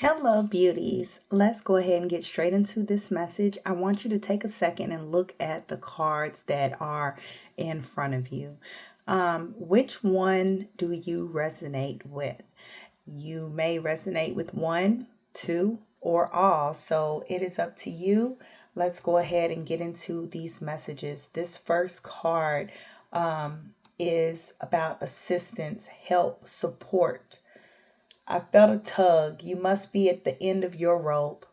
Hello, beauties. Let's go ahead and get straight into this message. I want you to take a second and look at the cards that are in front of you. Which one do you resonate with? You may resonate with one, two, or all. So it is up to you. Let's go ahead and get into these messages. This first card is about assistance, help, support. I felt a tug. You must be at the end of your rope.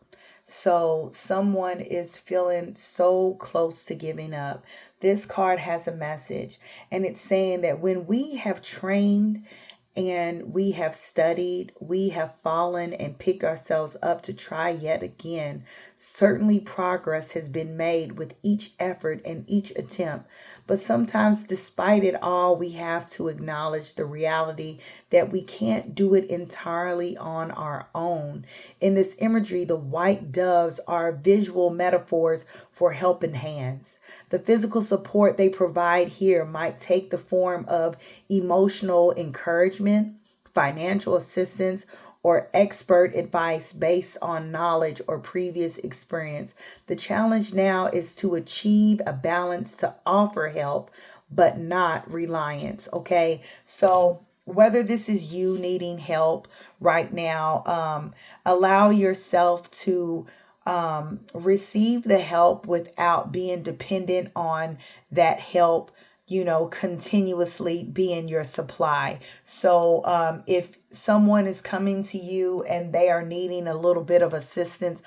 So someone is feeling so close to giving up. This card has a message, and it's saying that when we have trained and we have studied, we have fallen and picked ourselves up to try yet again. Certainly, progress has been made with each effort and each attempt. But sometimes, despite it all, we have to acknowledge the reality that we can't do it entirely on our own. In this imagery, the white doves are visual metaphors for helping hands. The physical support they provide here might take the form of emotional encouragement, financial assistance, or expert advice based on knowledge or previous experience. The challenge now is to achieve a balance to offer help, but not reliance. Okay. So, whether this is you needing help right now, allow yourself to receive the help without being dependent on that help, continuously being your supply. So if someone is coming to you and they are needing a little bit of assistance,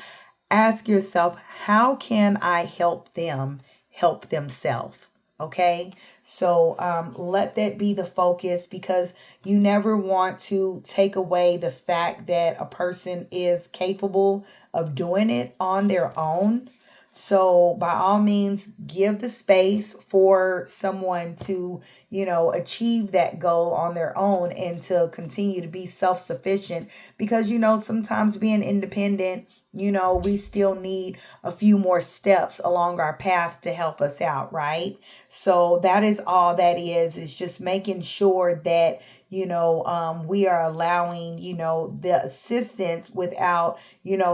ask yourself, how can I help them help themselves? Okay. So let that be the focus, because you never want to take away the fact that a person is capable of doing it on their own. So by all means, give the space for someone to, achieve that goal on their own and to continue to be self-sufficient, because, sometimes being independent, we still need a few more steps along our path to help us out, right? So that is all that is just making sure that, we are allowing, the assistance without,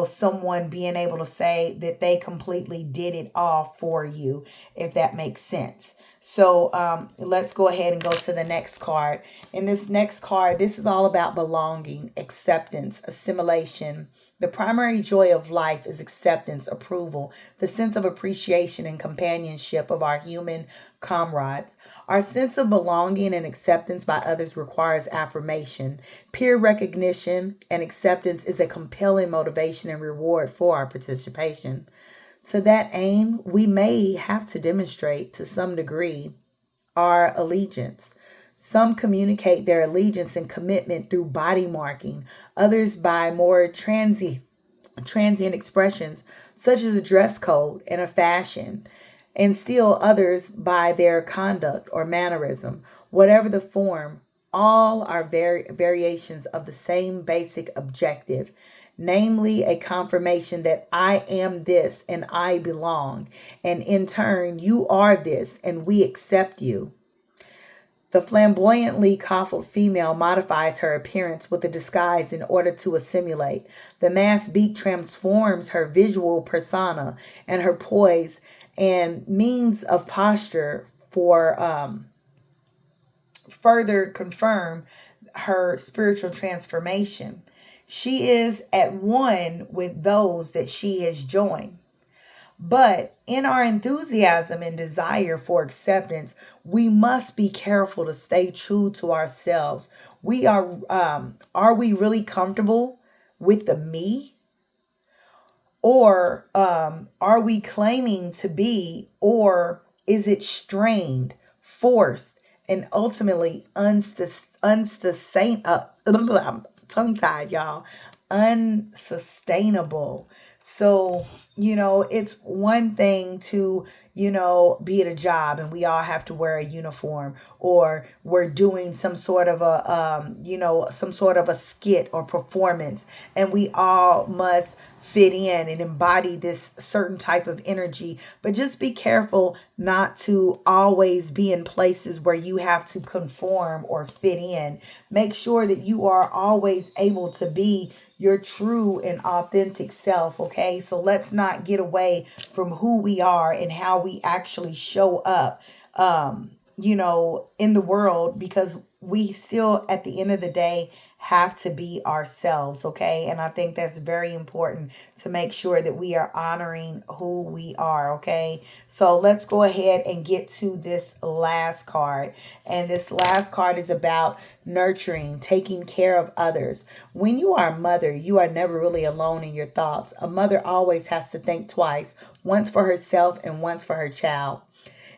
someone being able to say that they completely did it all for you, if that makes sense. So let's go ahead and go to the next card. In this next card, this is all about belonging, acceptance, assimilation. The primary joy of life is acceptance, approval, the sense of appreciation and companionship of our human comrades. Our sense of belonging and acceptance by others requires affirmation. Peer recognition and acceptance is a compelling motivation and reward for our participation. To that aim, we may have to demonstrate to some degree our allegiance. Some communicate their allegiance and commitment through body marking, others by more transient expressions such as a dress code and a fashion, and still others by their conduct or mannerism. Whatever the form, all are variations of the same basic objective, namely a confirmation that I am this and I belong, and in turn, you are this and we accept you. The flamboyantly coifed female modifies her appearance with a disguise in order to assimilate. The mass beat transforms her visual persona and her poise and means of posture for further confirm her spiritual transformation. She is at one with those that she has joined. But in our enthusiasm and desire for acceptance, we must be careful to stay true to ourselves. Are we really comfortable with the me? Or are we claiming to be, or is it strained, forced, and ultimately unsustainable? I'm tongue tied, y'all. Unsustainable. So it's one thing to, be at a job and we all have to wear a uniform, or we're doing some sort of a skit or performance, and we all must fit in and embody this certain type of energy. But just be careful not to always be in places where you have to conform or fit in. Make sure that you are always able to be your true and authentic self, okay? So let's not get away from who we are and how we actually show up, in the world, because we still, at the end of the day, have to be ourselves, okay? And I think that's very important, to make sure that we are honoring who we are, okay? So let's go ahead and get to this last card. And this last card is about nurturing, taking care of others. When you are a mother, you are never really alone in your thoughts. A mother always has to think twice, once for herself and once for her child.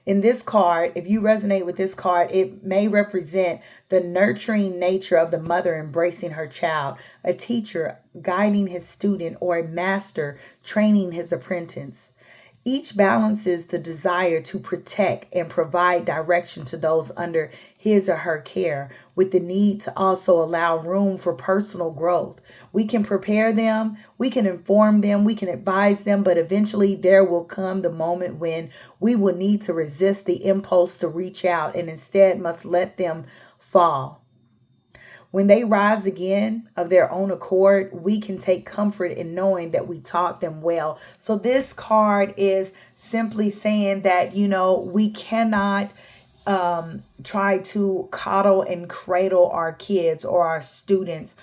In this card, if you resonate with this card, it may represent the nurturing nature of the mother embracing her child, a teacher guiding his student, or a master training his apprentice. Each balances the desire to protect and provide direction to those under his or her care, with the need to also allow room for personal growth. We can prepare them, we can inform them, we can advise them, but eventually there will come the moment when we will need to resist the impulse to reach out, and instead must let them fall. When they rise again of their own accord, we can take comfort in knowing that we taught them well. So this card is simply saying that, we cannot try to coddle and cradle our kids or our students.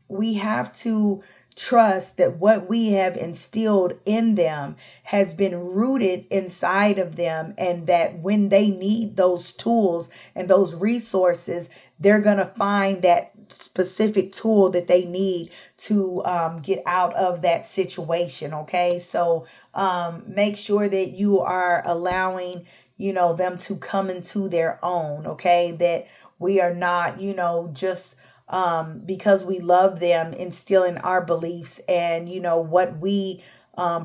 We have to trust that what we have instilled in them has been rooted inside of them, and that when they need those tools and those resources, they're going to find that specific tool that they need to get out of that situation. Okay, so make sure that you are allowing them to come into their own. Okay, that we are not just because we love them, instilling our beliefs and what we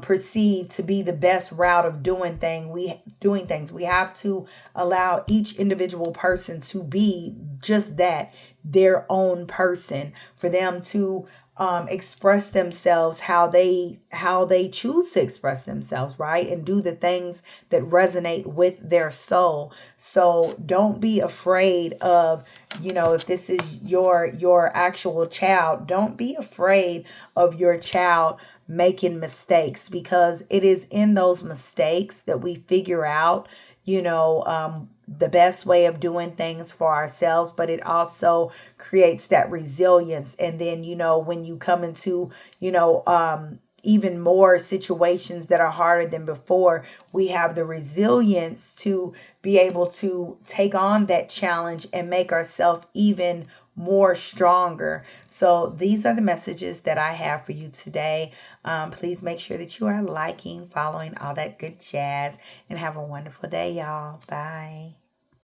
perceive to be the best route of doing things. We have to allow each individual person to be just that, their own person, for them to express themselves how they choose to express themselves, right? And do the things that resonate with their soul. So don't be afraid of, if this is your actual child, don't be afraid of your child making mistakes, because it is in those mistakes that we figure out, the best way of doing things for ourselves, but it also creates that resilience. And then, when you come into, even more situations that are harder than before, we have the resilience to be able to take on that challenge and make ourselves even more stronger. So these are the messages that I have for you today. Please make sure that you are liking, following, all that good jazz, and have a wonderful day, y'all. Bye.